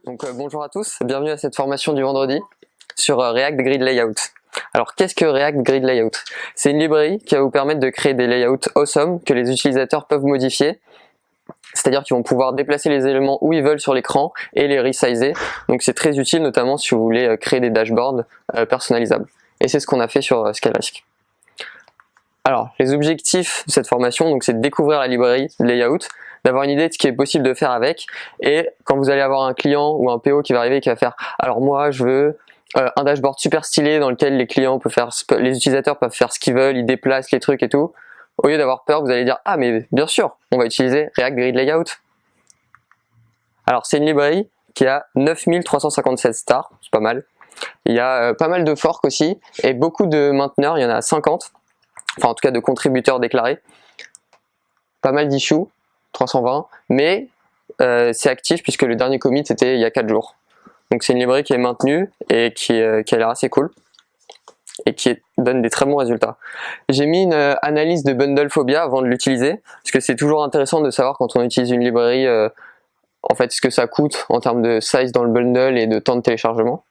Bonjour à tous, bienvenue à cette formation du vendredi sur React Grid Layout. Alors qu'est-ce que React Grid Layout? C'est une librairie qui va vous permettre de créer des layouts awesome que les utilisateurs peuvent modifier. C'est-à-dire qu'ils vont pouvoir déplacer les éléments où ils veulent sur l'écran et les resizer. Donc c'est très utile notamment si vous voulez créer des dashboards personnalisables. Et c'est ce qu'on a fait sur Scalarisk. Alors les objectifs de cette formation, c'est de découvrir la librairie Layout, d'avoir une idée de ce qui est possible de faire avec, et quand vous allez avoir un client ou un PO qui va arriver et qui va faire alors moi je veux un dashboard super stylé dans lequel les utilisateurs peuvent faire ce qu'ils veulent, ils déplacent les trucs et tout, au lieu d'avoir peur, vous allez dire ah mais bien sûr, on va utiliser React Grid Layout. Alors c'est une librairie qui a 9357 stars, c'est pas mal. Il y a pas mal de forks aussi et beaucoup de mainteneurs, il y en a 50, enfin en tout cas de contributeurs déclarés, pas mal d'issues, 320, mais c'est actif puisque le dernier commit c'était il y a 4 jours. Donc c'est une librairie qui est maintenue et qui a l'air assez cool et qui donne des très bons résultats. J'ai mis une analyse de bundle phobia avant de l'utiliser parce que c'est toujours intéressant de savoir quand on utilise une librairie en fait ce que ça coûte en termes de size dans le bundle et de temps de téléchargement.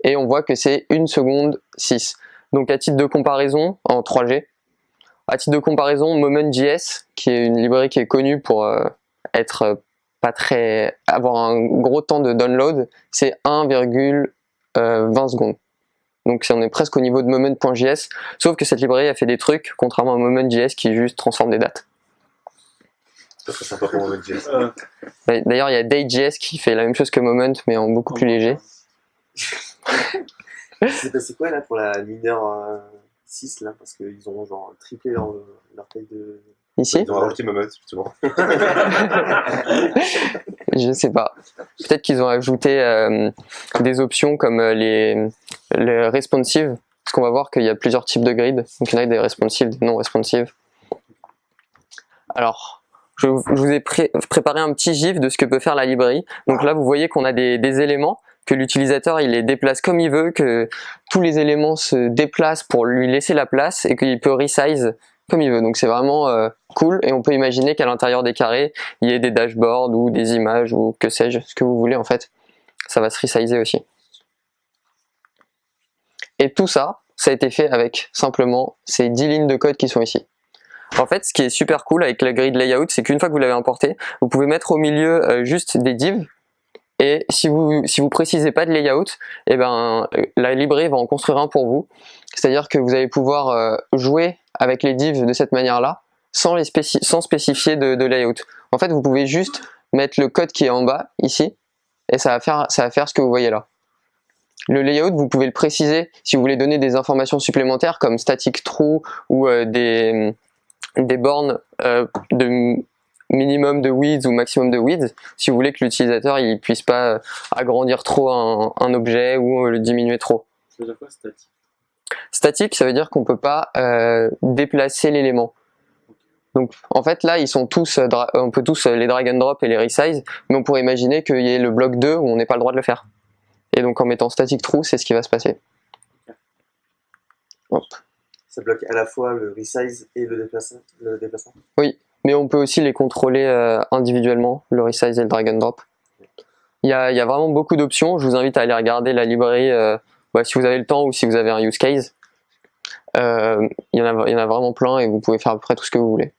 Et on voit que c'est 1 seconde 6. Donc à titre de comparaison en 3G, à titre de comparaison, Moment.js, qui est une librairie qui est connue pour avoir un gros temps de download, c'est 1,20 secondes. Donc on est presque au niveau de Moment.js, sauf que cette librairie a fait des trucs, contrairement à Moment.js qui juste transforme des dates. C'est très sympa pour Moment.js. D'ailleurs, il y a Day.js qui fait la même chose que Moment, mais en beaucoup plus léger. C'est passé quoi là pour la mineur 6 là, parce qu'ils ont genre triplé leur taille de... Ici Ils ont rajouté Moment justement. Je sais pas. Peut-être qu'ils ont ajouté des options comme les responsive, parce qu'on va voir qu'il y a plusieurs types de grids. Donc il y en a des responsive, des non responsive. Alors, je vous ai préparé un petit gif de ce que peut faire la librairie. Donc là, vous voyez qu'on a des éléments que l'utilisateur il les déplace comme il veut, que tous les éléments se déplacent pour lui laisser la place et qu'il peut resize comme il veut. Donc c'est vraiment cool et on peut imaginer qu'à l'intérieur des carrés, il y ait des dashboards ou des images ou que sais-je, ce que vous voulez en fait. Ça va se resizer aussi. Et tout ça, ça a été fait avec simplement ces 10 lignes de code qui sont ici. En fait, ce qui est super cool avec la grid layout, c'est qu'une fois que vous l'avez importé, vous pouvez mettre au milieu juste des divs. Et si vous précisez pas de layout, eh ben, la librairie va en construire un pour vous. C'est-à-dire que vous allez pouvoir jouer avec les divs de cette manière-là, sans spécifier de layout. En fait, vous pouvez juste mettre le code qui est en bas, ici, et ça va faire ce que vous voyez là. Le layout, vous pouvez le préciser si vous voulez donner des informations supplémentaires comme static true ou des bornes de minimum de width ou maximum de width, si vous voulez que l'utilisateur il puisse pas agrandir trop un objet ou le diminuer trop. Ça veut dire quoi statique? Statique, ça veut dire qu'on peut pas déplacer l'élément. Donc en fait là ils sont tous, on peut tous les drag and drop et les resize, mais on pourrait imaginer qu'il y ait le bloc 2 où on n'est pas le droit de le faire. Et donc en mettant static true, c'est ce qui va se passer. Hop. Ça bloque à la fois le resize et le déplacement? Oui, mais on peut aussi les contrôler individuellement, le resize et le drag and drop. Il y a vraiment beaucoup d'options, je vous invite à aller regarder la librairie si vous avez le temps ou si vous avez un use case. Il y en a vraiment plein et vous pouvez faire à peu près tout ce que vous voulez.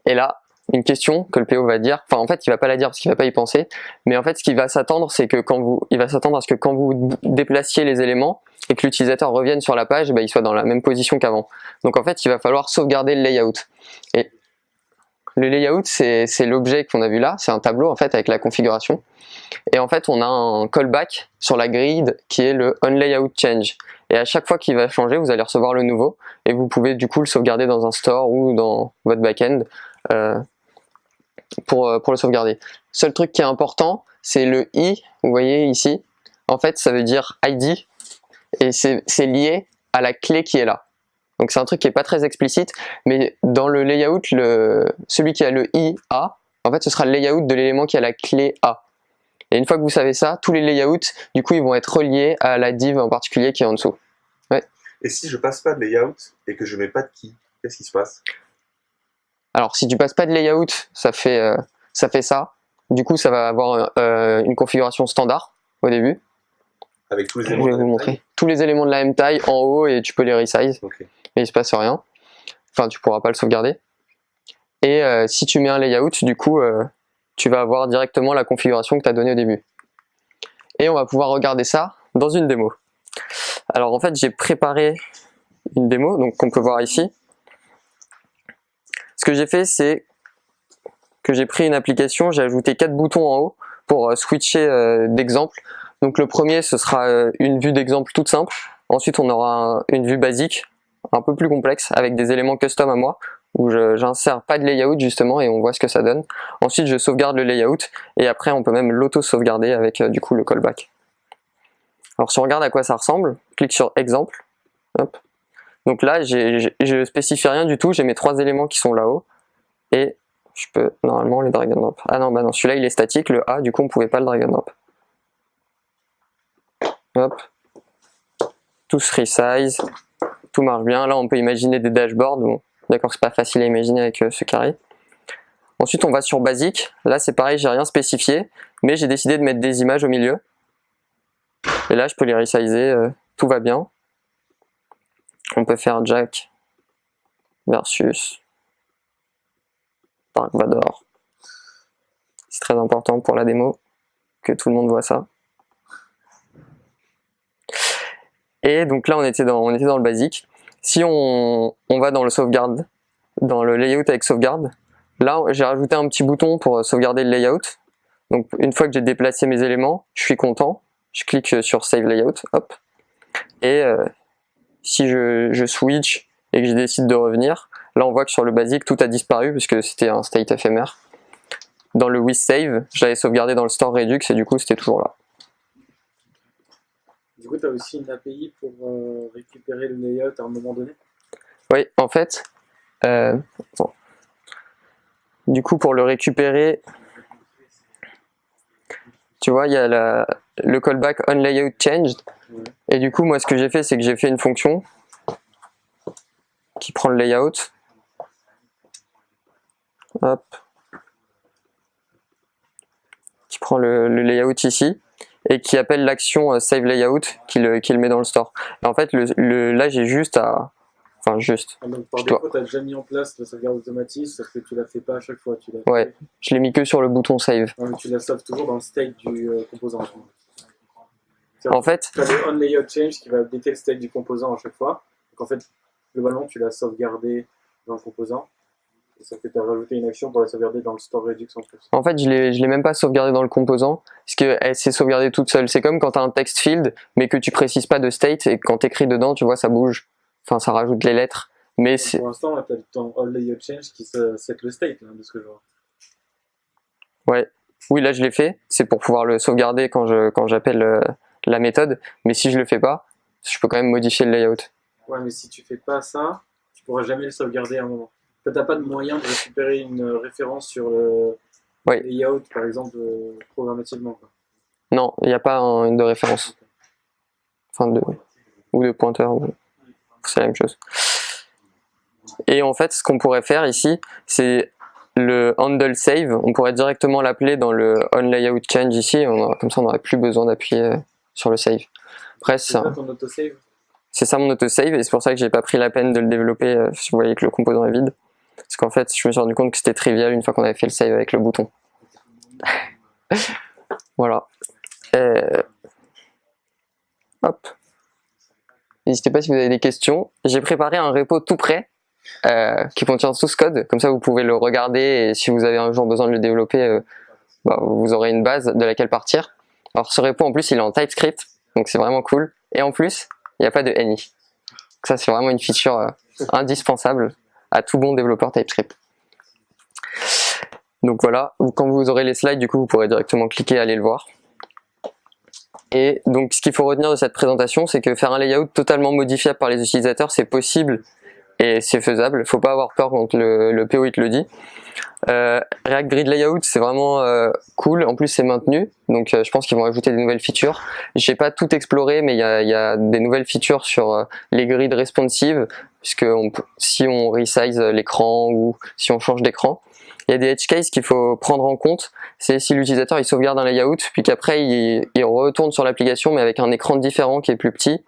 Et là, une question que le PO va dire, enfin en fait il va pas la dire parce qu'il va pas y penser, mais en fait ce qu'il va s'attendre c'est que il va s'attendre à ce que quand vous déplaciez les éléments et que l'utilisateur revienne sur la page, il soit dans la même position qu'avant. Donc en fait il va falloir sauvegarder le layout. Et le layout c'est l'objet qu'on a vu là, c'est un tableau en fait avec la configuration. Et en fait on a un callback sur la grid qui est le onLayoutChange. Et à chaque fois qu'il va changer, vous allez recevoir le nouveau et vous pouvez du coup le sauvegarder dans un store ou dans votre backend pour le sauvegarder. Seul truc qui est important, c'est le i, vous voyez ici, en fait ça veut dire ID et c'est lié à la clé qui est là. Donc c'est un truc qui est pas très explicite, mais dans le layout, celui qui a le i a, en fait ce sera le layout de l'élément qui a la clé a. Et une fois que vous savez ça, tous les layouts, du coup ils vont être reliés à la div en particulier qui est en dessous. Ouais. Et si je passe pas de layout et que je mets pas de key, qu'est-ce qui se passe? Alors si tu passes pas de layout, ça fait ça. Du coup, ça va avoir une configuration standard au début. Avec tous les Je éléments vais de vous la montrer taille. tous les éléments de la même taille en haut et tu peux les resize, Ok. mais il se passe rien. Enfin, tu pourras pas le sauvegarder. Et si tu mets un layout, du coup, tu vas avoir directement la configuration que tu as donnée au début. Et on va pouvoir regarder ça dans une démo. Alors en fait, j'ai préparé une démo, donc qu'on peut voir ici. Ce que j'ai fait, c'est que j'ai pris une application, j'ai ajouté 4 boutons en haut pour switcher d'exemple. Donc le premier, ce sera une vue d'exemple toute simple. Ensuite, on aura une vue basique, un peu plus complexe, avec des éléments custom à moi, où j'insère pas de layout justement et on voit ce que ça donne. Ensuite, je sauvegarde le layout et après, on peut même l'auto-sauvegarder avec du coup le callback. Alors si on regarde à quoi ça ressemble, clique sur exemple. Hop. Donc là, je spécifie rien du tout, j'ai mes 3 éléments qui sont là-haut et je peux normalement les drag and drop. Ah non, bah non, celui-là il est statique, le A, du coup on pouvait pas le drag and drop. Hop. Tout se resize, tout marche bien. Là on peut imaginer des dashboards, bon, d'accord, c'est pas facile à imaginer avec ce carré. Ensuite on va sur basique, là c'est pareil, j'ai rien spécifié, mais j'ai décidé de mettre des images au milieu. Et là je peux les resizer, tout va bien. On peut faire Jack versus Dark Vador. C'est très important pour la démo que tout le monde voit ça. Et donc là on était dans le basique. Si on va dans le sauvegarde, dans le layout avec sauvegarde, là j'ai rajouté un petit bouton pour sauvegarder le layout. Donc une fois que j'ai déplacé mes éléments, je suis content, je clique sur Save Layout, hop. Et si je switch et que je décide de revenir, là on voit que sur le basique tout a disparu puisque c'était un state éphémère. Dans le with save, je l'avais sauvegardé dans le store Redux et du coup c'était toujours là. Du coup, tu as aussi une API pour récupérer le layout à un moment donné? Oui, en fait, bon. Du coup pour le récupérer, tu vois, il y a le callback onLayoutChanged. Ouais. Et du coup, moi, ce que j'ai fait, c'est que j'ai fait une fonction qui prend le layout. Hop. Qui prend le layout ici. Et qui appelle l'action save layout qui le met dans le store. Et en fait, là, j'ai juste à. Enfin, juste. Ah, donc, par défaut, tu as déjà mis en place la sauvegarde automatique, sauf que tu la fais pas à chaque fois. Tu la Ouais. fais... Je l'ai mis que sur le bouton save. Non, mais tu la sauves toujours dans le state du composant. En fait, tu as le onLayoutChange qui va updater le state du composant à chaque fois. Donc en fait, globalement, tu l'as sauvegardé dans le composant. Sauf que tu as rajouté une action pour la sauvegarder dans le store Redux en plus. En fait, je l'ai même pas sauvegardé dans le composant, parce qu'elle s'est sauvegardée toute seule. C'est comme quand tu as un text field, mais que tu précises pas de state, et quand tu écris dedans, tu vois, ça bouge. Enfin, ça rajoute les lettres. Mais pour l'instant, tu as ton onLayoutChange qui set le state, là, de ce que je vois. Ouais. Oui, là je l'ai fait. C'est pour pouvoir le sauvegarder quand j'appelle la méthode. Mais si je le fais pas, je peux quand même modifier le layout. Ouais, mais si tu fais pas ça, tu pourras jamais le sauvegarder à un moment. Tu n'as pas de moyen de récupérer une référence sur le layout, par exemple, programmativement, quoi. Non, il n'y a pas de référence. Enfin, ou de pointeur. C'est la même chose. Et en fait, ce qu'on pourrait faire ici, c'est le handle save. On pourrait directement l'appeler dans le onLayoutChange ici. Comme ça, on n'aurait plus besoin d'appuyer sur le save. Après, c'est ça ton autosave? C'est ça mon autosave et c'est pour ça que j'ai pas pris la peine de le développer. Si vous voyez que le composant est vide. Parce qu'en fait, je me suis rendu compte que c'était trivial une fois qu'on avait fait le save avec le bouton. Voilà. Hop. N'hésitez pas si vous avez des questions. J'ai préparé un repo tout prêt qui contient tout ce code. Comme ça, vous pouvez le regarder et si vous avez un jour besoin de le développer, vous aurez une base de laquelle partir. Alors ce repo en plus, il est en TypeScript, donc c'est vraiment cool. Et en plus, il n'y a pas de NI. Donc ça, c'est vraiment une feature indispensable à tout bon développeur TypeScript. Donc voilà, quand vous aurez les slides, du coup, vous pourrez directement cliquer et aller le voir. Et donc, ce qu'il faut retenir de cette présentation, c'est que faire un layout totalement modifiable par les utilisateurs, c'est possible et c'est faisable. Faut pas avoir peur quand le PO il te le dit. React Grid Layout, c'est vraiment cool. En plus, c'est maintenu, donc je pense qu'ils vont ajouter des nouvelles features. J'ai pas tout exploré, mais il y a des nouvelles features sur les grids responsives, puisque si on resize l'écran ou si on change d'écran. il y a des edge cases qu'il faut prendre en compte. C'est si l'utilisateur il sauvegarde un layout, puis qu'après il retourne sur l'application mais avec un écran différent qui est plus petit.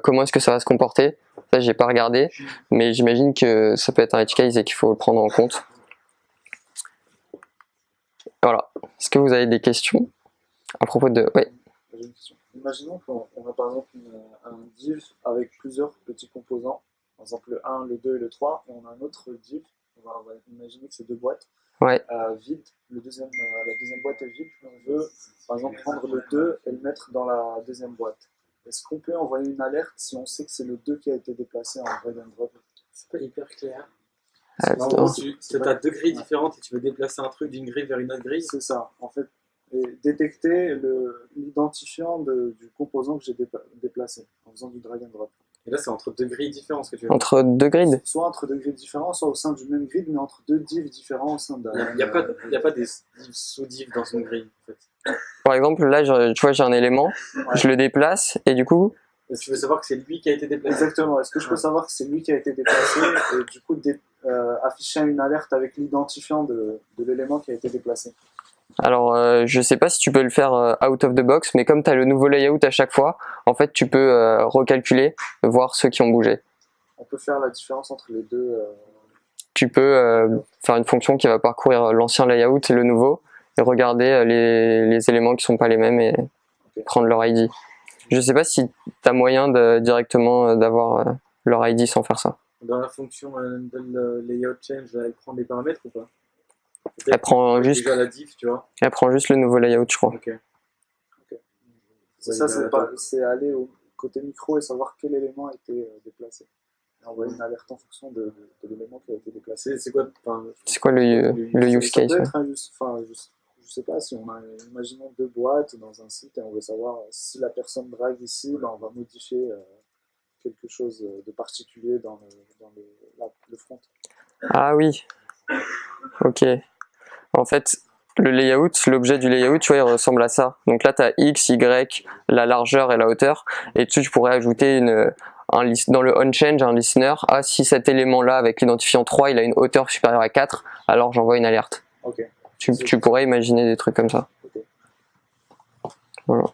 Comment est-ce que ça va se comporter? Ça j'ai pas regardé, mais j'imagine que ça peut être un edge case et qu'il faut le prendre en compte. Voilà. Est-ce que vous avez des questions à propos de... Oui. J'ai une question. Imaginons qu'on a par exemple un div avec plusieurs petits composants, par exemple le 1, le 2 et le 3, et on a un autre div, on va imaginer que c'est deux boîtes, Ouais. vide, la deuxième boîte est vide, et on veut par exemple prendre le 2 et le mettre dans la deuxième boîte. Est-ce qu'on peut envoyer une alerte si on sait que c'est le 2 qui a été déplacé en drag and drop? C'est pas hyper clair. Attends. En gros, tu as deux grilles différentes et tu veux déplacer un truc d'une grille vers une autre grille. C'est ça, en fait. Et détecter l'identifiant du composant que j'ai déplacé en faisant du drag and drop. Et là, c'est entre deux grilles différentes ce que tu veux. Entre deux grids? Soit entre deux grids différents, soit au sein du même grid, mais entre deux divs différents au sein d'un. Il n'y a pas des sous-divs dans une grille, en fait. Par exemple, là, tu vois, j'ai un élément, je le déplace, et du coup... Est-ce que tu veux savoir que c'est lui qui a été déplacé? Exactement. Est-ce que je peux savoir que c'est lui qui a été déplacé et du coup afficher une alerte avec l'identifiant de l'élément qui a été déplacé? Alors, je sais pas si tu peux le faire out of the box, mais comme tu as le nouveau layout à chaque fois, en fait, tu peux recalculer, voir ceux qui ont bougé. On peut faire la différence entre les deux. Tu peux faire une fonction qui va parcourir l'ancien layout et le nouveau, et regarder les éléments qui sont pas les mêmes et prendre leur ID. Je sais pas si tu as moyen directement d'avoir leur ID sans faire ça. Dans la fonction handle layout change, elle prend des paramètres ou pas? Elle prend juste déjà la div, tu vois. le nouveau layout, je crois. Ok. Ça, c'est aller au côté micro et savoir quel élément a été déplacé. Et envoyer une alerte en fonction de l'élément qui a été déplacé. C'est quoi, C'est quoi le use Ça case? peut Ouais. être un use, je sais pas, si on a, imaginons deux boîtes dans un site et on veut savoir si la personne drague ici, ben on va modifier quelque chose de particulier dans le front. Ah oui, ok. En fait, le layout, l'objet du layout, tu vois, il ressemble à ça. Donc là, tu as X, Y, la largeur et la hauteur. Et tu pourrais ajouter dans le onChange un listener. Ah, si cet élément-là, avec l'identifiant 3, il a une hauteur supérieure à 4, alors j'envoie une alerte. Ok. Tu pourrais imaginer des trucs comme ça. Ok. Voilà.